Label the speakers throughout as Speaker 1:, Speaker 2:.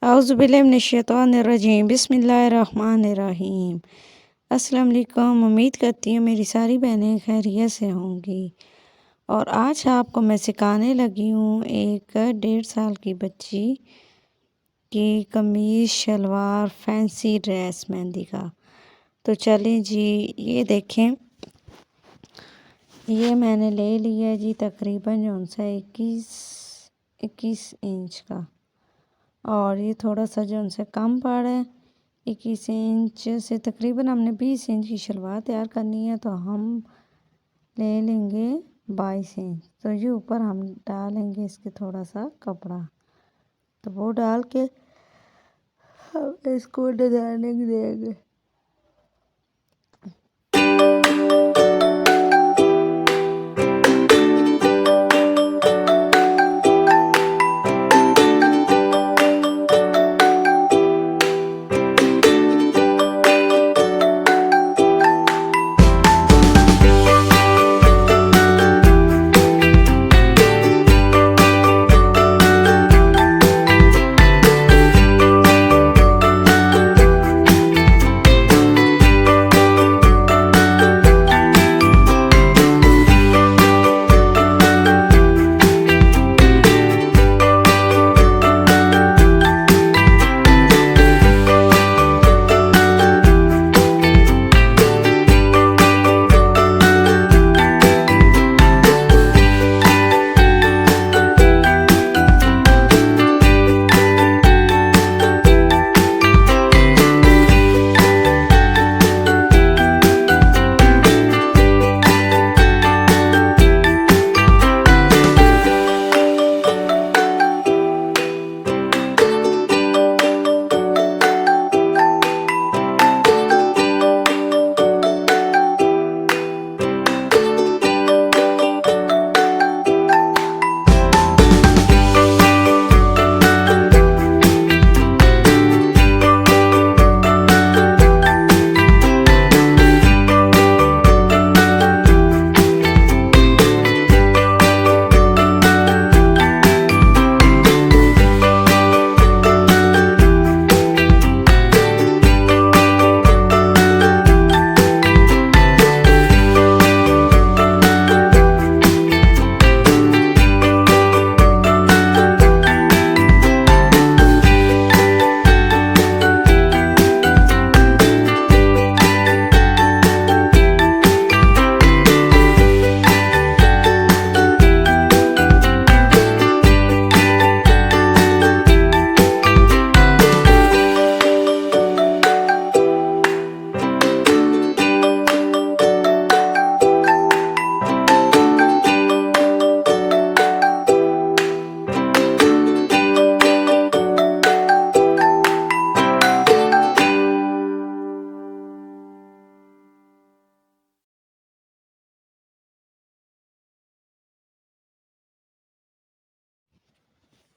Speaker 1: औज़ुबिल्लाहिमिनश्शैतानिर्रजीम बिस्मिल्लाहिर्रहमानिर्रहीम। अस्सलाम वालेकुम। उम्मीद करती हूँ मेरी सारी बहनें खैरियत से होंगी। और आज आपको मैं सिखाने लगी हूँ एक 1.5 साल की बच्ची की कमीज़ शलवार फैंसी ड्रेस मेहंदी का। तो चलें जी, ये देखें, ये मैंने ले लिया जी तकरीबन जो सा 21 इंच का, और ये थोड़ा सा जो उनसे कम पड़ा है। 21 इंच से तकरीबन हमने 20 इंच की शलवार तैयार करनी है, तो हम ले लेंगे 22 इंच। तो ये ऊपर हम डालेंगे इसके थोड़ा सा कपड़ा, तो वो डाल के हम इसको डिज़ाइनिंग देंगे।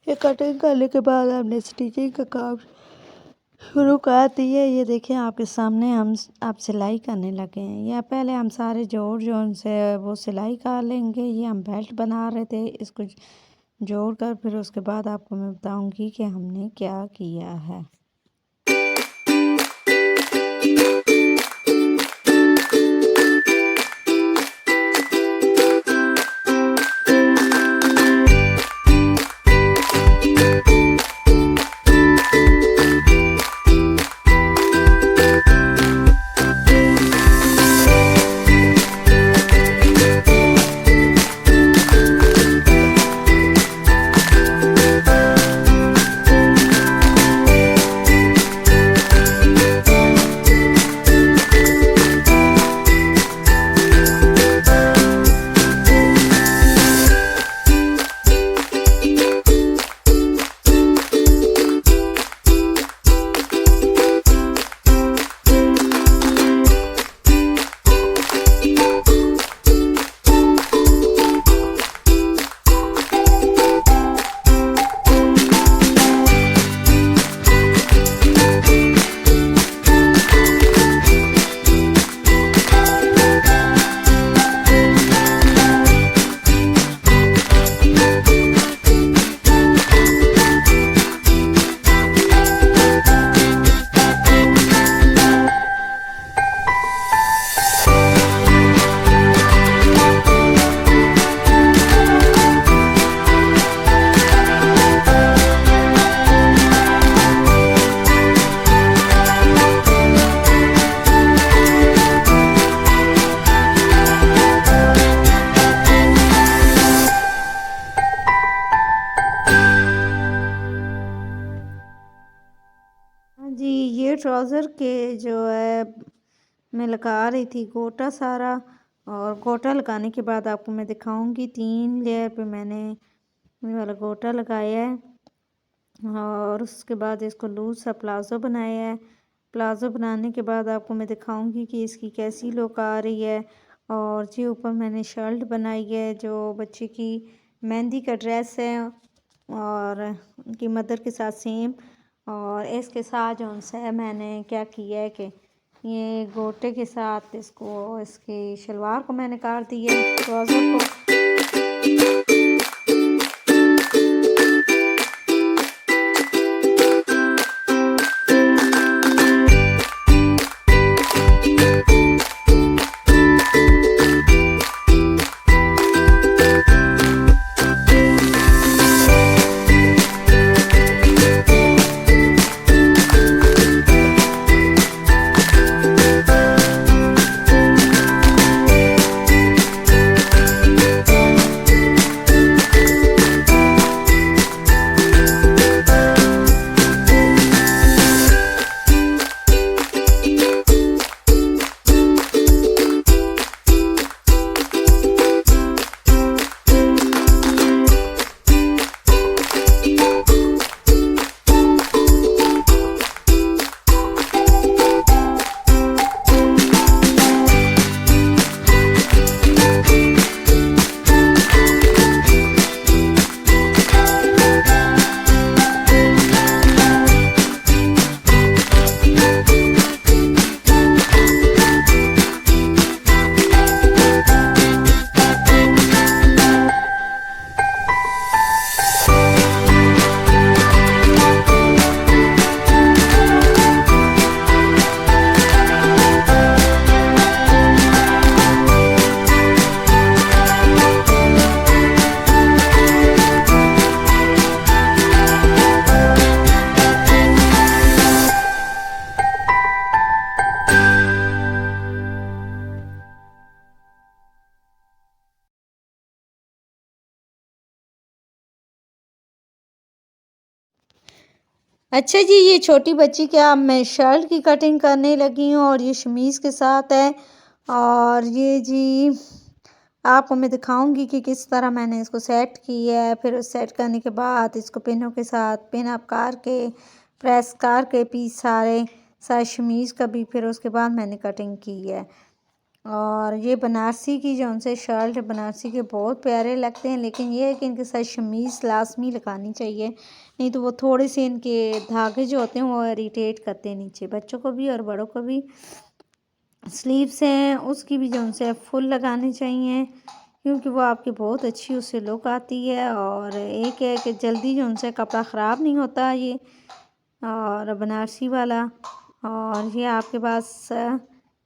Speaker 1: ये कटिंग करने के बाद हमने स्टिचिंग का काम शुरू कर दिया। ये देखें आपके सामने आप सिलाई करने लगे हैं। या पहले हम सारे जोड़ जो उनसे वो सिलाई कर लेंगे। ये हम बेल्ट बना रहे थे, इसको जोड़ कर फिर उसके बाद आपको मैं बताऊंगी कि हमने क्या किया है। जी ये ट्राउज़र के जो है मैं लगा रही थी गोटा सारा, और गोटा लगाने के बाद आपको मैं दिखाऊंगी 3 लेयर पे मैंने ये वाला गोटा लगाया है। और उसके बाद इसको लूज सा प्लाज़ो बनाया है। प्लाज़ो बनाने के बाद आपको मैं दिखाऊंगी कि इसकी कैसी लुक आ रही है। और जी ऊपर मैंने शर्ट बनाई है जो बच्चे की मेहंदी का ड्रेस है, और उनकी मदर के साथ सेम। और इसके साथ जो है मैंने क्या किया है कि ये गोटे के साथ इसको इसकी शलवार को मैंने काट दिया है, ट्राउज़र को। अच्छा जी ये छोटी बच्ची क्या मैं शर्ट की कटिंग करने लगी हूँ, और ये शमीज़ के साथ है। और ये जी आपको मैं दिखाऊंगी कि किस तरह मैंने इसको सेट किया है। फिर सेट करने के बाद इसको पिनों के साथ पिन अप करके प्रेस करके पीस सारे सारे शमीज़ का भी फिर उसके बाद मैंने कटिंग की है। और ये बनारसी की जो उनसे शर्ट बनारसी के बहुत प्यारे लगते हैं, लेकिन ये है कि इनके साथ शमीज़ लाजमी लगानी चाहिए, नहीं तो वो थोड़े से इनके धागे जो होते हैं वो इरिटेट करते हैं नीचे, बच्चों को भी और बड़ों को भी। स्लीव्स हैं उसकी भी जो उनसे फुल लगाने चाहिए, क्योंकि वो आपकी बहुत अच्छी उससे लुक आती है। और एक है कि जल्दी जो उनसे कपड़ा ख़राब नहीं होता ये, और बनारसी वाला। और ये आपके पास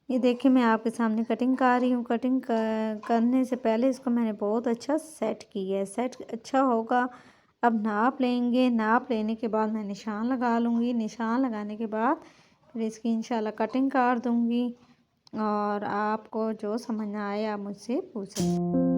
Speaker 1: ये देखिए मैं आपके सामने कटिंग कर रही हूँ। कटिंग करने से पहले इसको मैंने बहुत अच्छा सेट किया है। सेट अच्छा होगा। अब नाप लेंगे, नाप लेने के बाद मैं निशान लगा लूँगी। निशान लगाने के बाद फिर इसकी इंशाल्लाह कटिंग कर दूँगी। और आपको जो समझ ना आए आप मुझसे पूछ सकते हैं।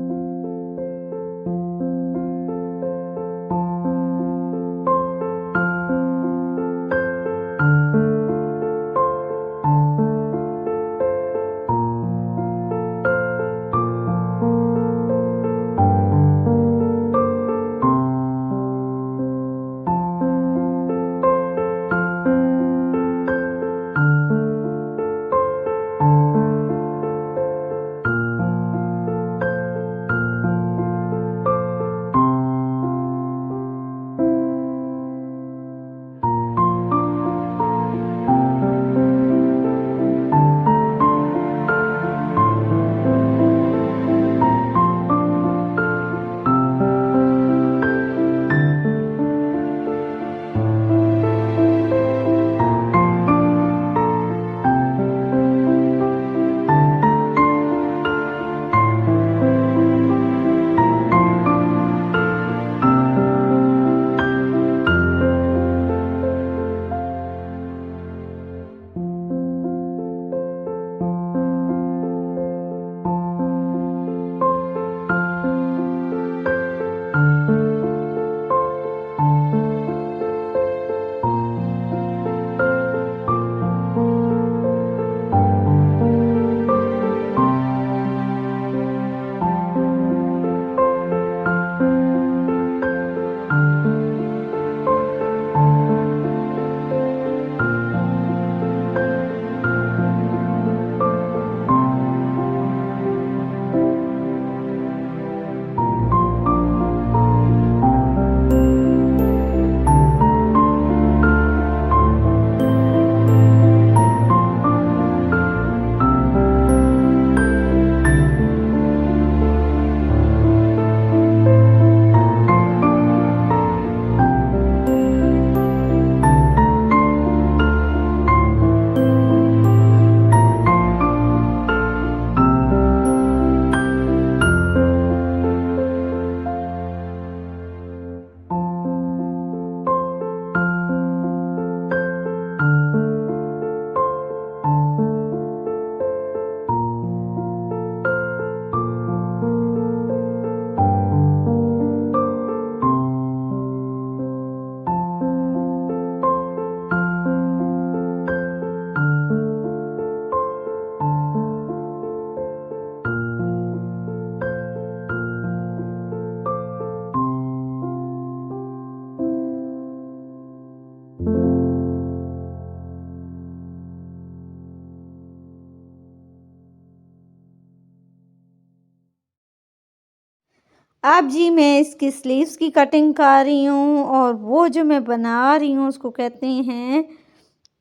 Speaker 1: अब जी मैं इसकी स्लीव्स की कटिंग कर रही हूँ और वो जो मैं बना रही हूँ उसको कहते हैं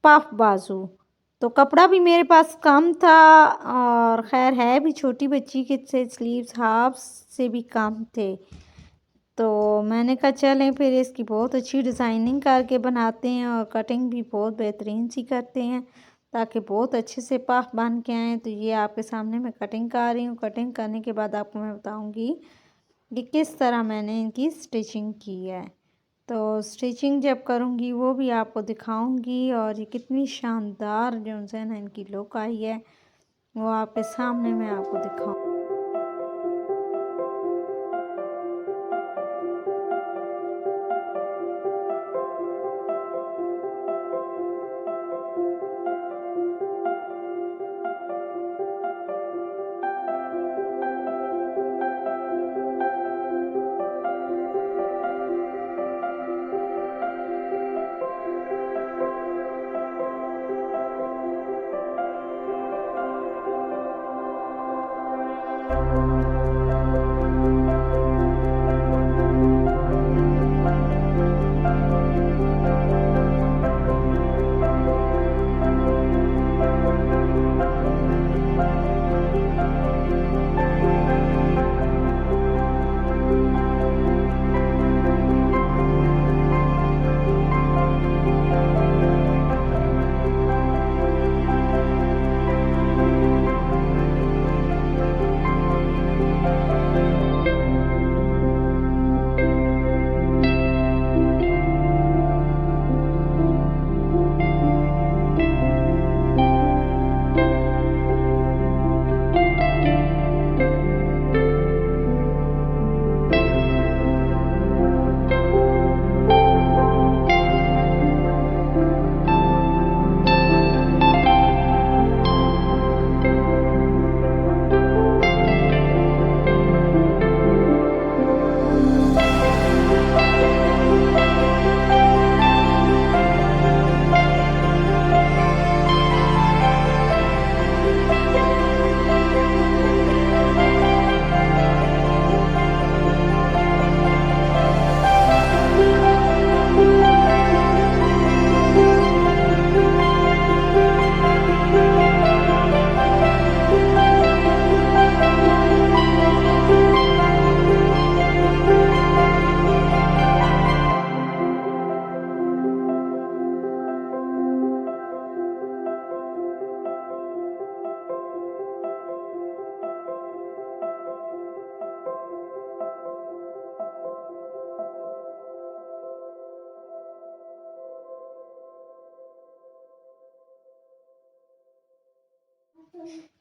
Speaker 1: पफ बाजू। तो कपड़ा भी मेरे पास कम था और ख़ैर है भी छोटी बच्ची के से स्लीव्स हाफ से भी कम थे। तो मैंने कहा चलें फिर इसकी बहुत अच्छी डिज़ाइनिंग करके बनाते हैं और कटिंग भी बहुत बेहतरीन सी करते हैं ताकि बहुत अच्छे से पफ बन के आएँ। तो ये आपके सामने मैं कटिंग कर रही हूँ। कटिंग करने के बाद आपको मैं बताऊँगी कि किस तरह मैंने इनकी स्टिचिंग की है। तो स्टिचिंग जब करूँगी वो भी आपको दिखाऊँगी और ये कितनी शानदार जो है ना इनकी लुक आई है वो आपके सामने मैं आपको दिखाऊँ।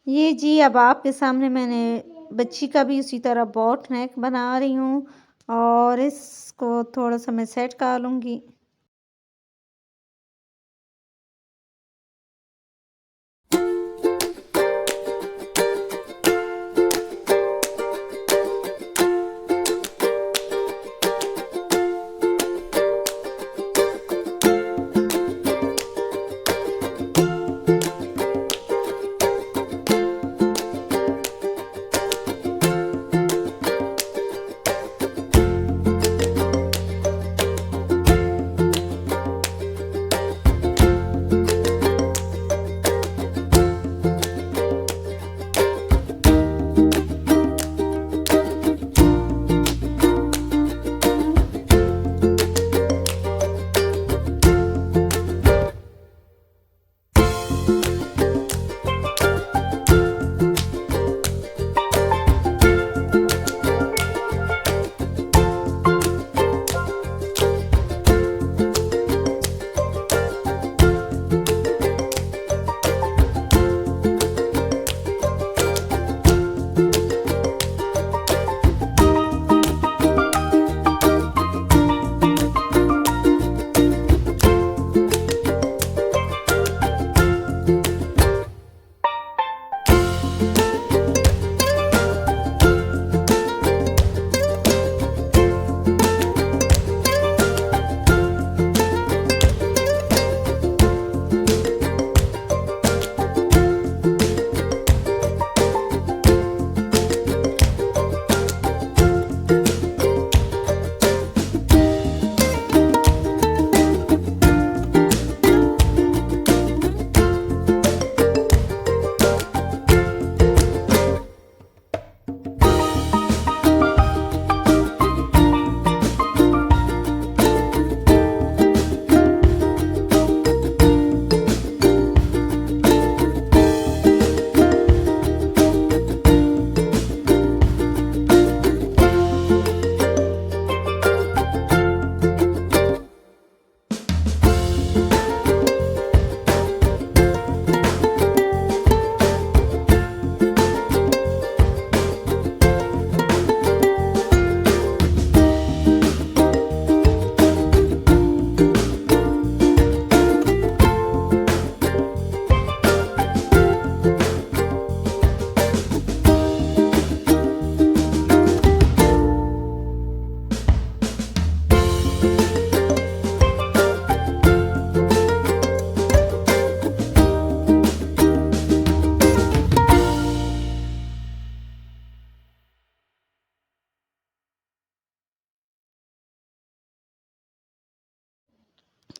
Speaker 1: ये जी अब आपके सामने मैंने बच्ची का भी उसी तरह बॉट नेक बना रही हूँ और इसको थोड़ा सा मैं सेट कर लूँगी।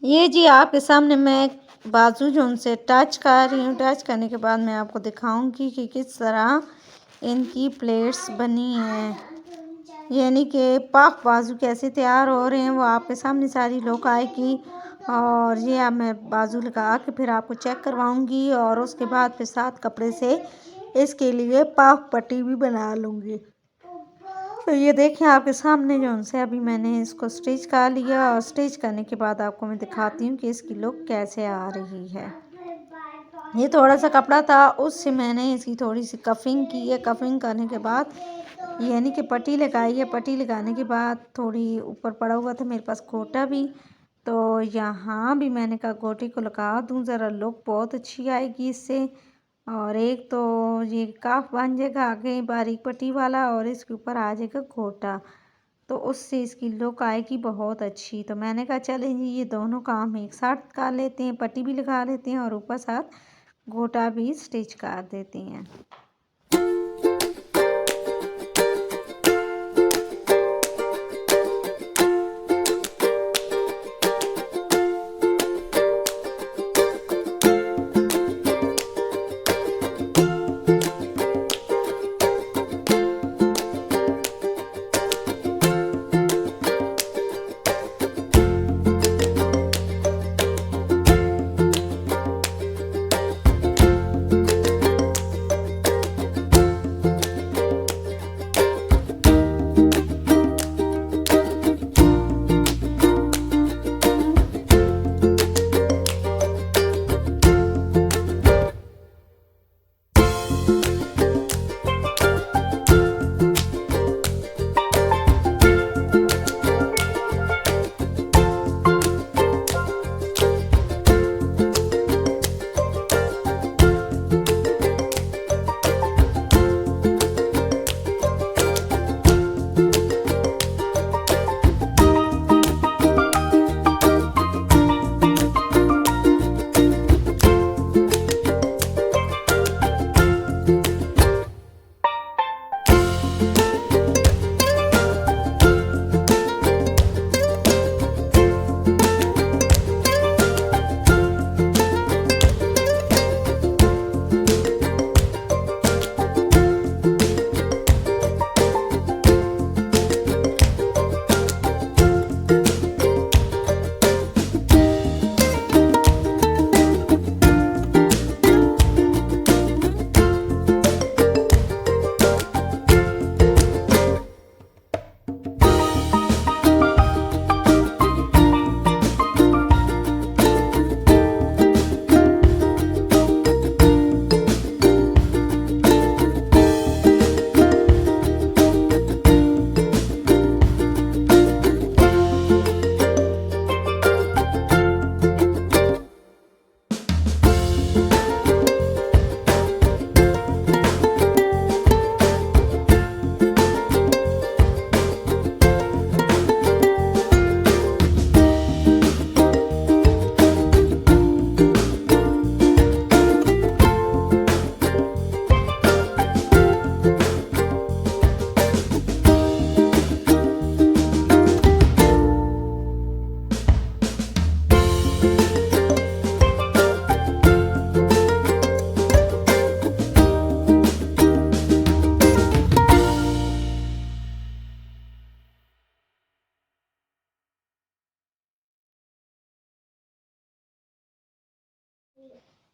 Speaker 1: ये जी आपके सामने मैं बाजू जो उनसे टच कर रही हूँ। टच करने के बाद मैं आपको दिखाऊंगी कि किस तरह इनकी प्लेट्स बनी हैं, यानी कि पफ बाजू कैसे तैयार हो रहे हैं वो आपके सामने सारी लुक आएगी। और ये अब मैं बाजू लगा के फिर आपको चेक करवाऊंगी और उसके बाद फिर साथ कपड़े से इसके लिए पफ पट्टी भी बना लूँगी। तो ये देखें आपके सामने जो उनसे अभी मैंने इसको स्टिच कर लिया और स्टिच करने के बाद आपको मैं दिखाती हूँ कि इसकी लुक कैसे आ रही है। ये थोड़ा सा कपड़ा था, उससे मैंने इसकी थोड़ी सी कफिंग की है। कफिंग करने के बाद यानी कि पट्टी लगाई है। पट्टी लगाने के बाद थोड़ी ऊपर पड़ा हुआ था मेरे पास गोटा भी, तो यहाँ भी मैंने कहा गोटे को लगा दूँ, ज़रा लुक बहुत अच्छी आएगी इससे। और एक तो ये काफ बन जाएगा आगे बारीक पट्टी वाला और इसके ऊपर आ जाएगा गोटा, तो उससे इसकी लुक आएगी बहुत अच्छी। तो मैंने कहा चलें जी ये दोनों काम एक साथ कर लेते हैं, पट्टी भी लगा लेते हैं और ऊपर साथ गोटा भी स्टिच कर देते हैं।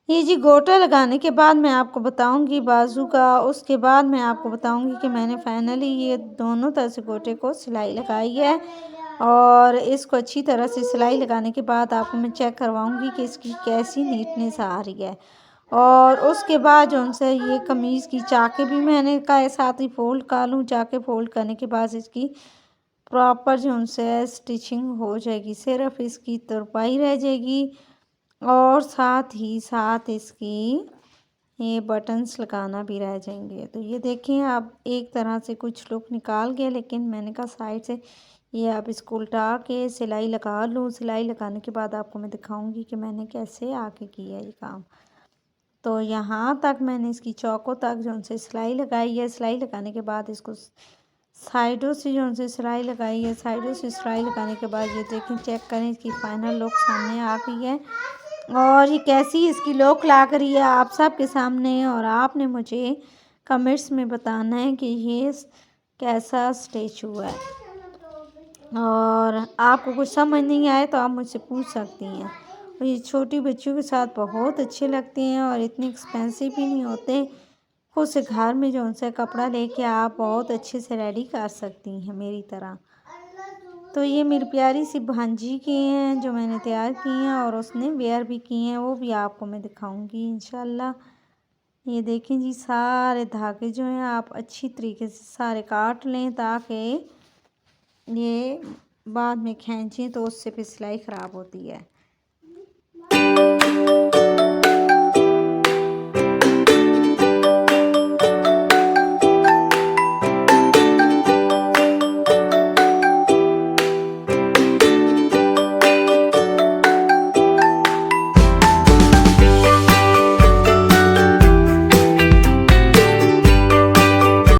Speaker 1: ये जी गोटा लगाने के बाद मैं आपको बताऊंगी बाजू का, उसके बाद मैं आपको बताऊंगी कि मैंने फाइनली ये दोनों तरह से गोटे को सिलाई लगाई है। और इसको अच्छी तरह से सिलाई लगाने के बाद आपको मैं चेक करवाऊंगी कि इसकी कैसी नीटनेस आ रही है। और उसके बाद जो उनसे ये कमीज़ की चाके भी मैंने कहा साथ ही फोल्ड कर लूँ। चाके फोल्ड करने के बाद इसकी प्रॉपर जो उनसे स्टिचिंग हो जाएगी, सिर्फ इसकी तुरपाई रह जाएगी और साथ ही साथ इसकी ये बटन्स लगाना भी रह जाएंगे। तो ये देखें आप एक तरह से कुछ लुक निकाल गया, लेकिन मैंने कहा साइड से ये आप इसको उल्टा के सिलाई लगा लूँ। सिलाई लगाने के बाद आपको मैं दिखाऊंगी कि मैंने कैसे आगे किया ये काम। तो यहाँ तक मैंने इसकी चौकों तक जो उनसे सिलाई लगाई है। सिलाई लगाने के बाद इसको साइडों से जो उनसे सिलाई लगाई है। साइडों से सिलाई लगाने के बाद ये देखें, चेक करें इसकी फाइनल लुक सामने आ गई है। और ये कैसी इसकी लुक लग रही है आप सबके सामने। और आपने मुझे कमेंट्स में बताना है कि ये कैसा स्टिच हुआ है। और आपको कुछ समझ नहीं आए तो आप मुझसे पूछ सकती हैं। और ये छोटी बच्चियों के साथ बहुत अच्छे लगते हैं और इतने एक्सपेंसिव भी नहीं होते। खुद से घर में जो उनसे कपड़ा लेके आप बहुत अच्छे से रेडी कर सकती हैं मेरी तरह। तो ये मेरी प्यारी सी भांजी की हैं जो मैंने तैयार की हैं और उसने वेयर भी की हैं, वो भी आपको मैं दिखाऊंगी इंशाल्लाह। ये देखें जी, सारे धागे जो हैं आप अच्छी तरीके से सारे काट लें ताकि ये बाद में खींचें तो उससे फिर सिलाई ख़राब होती है।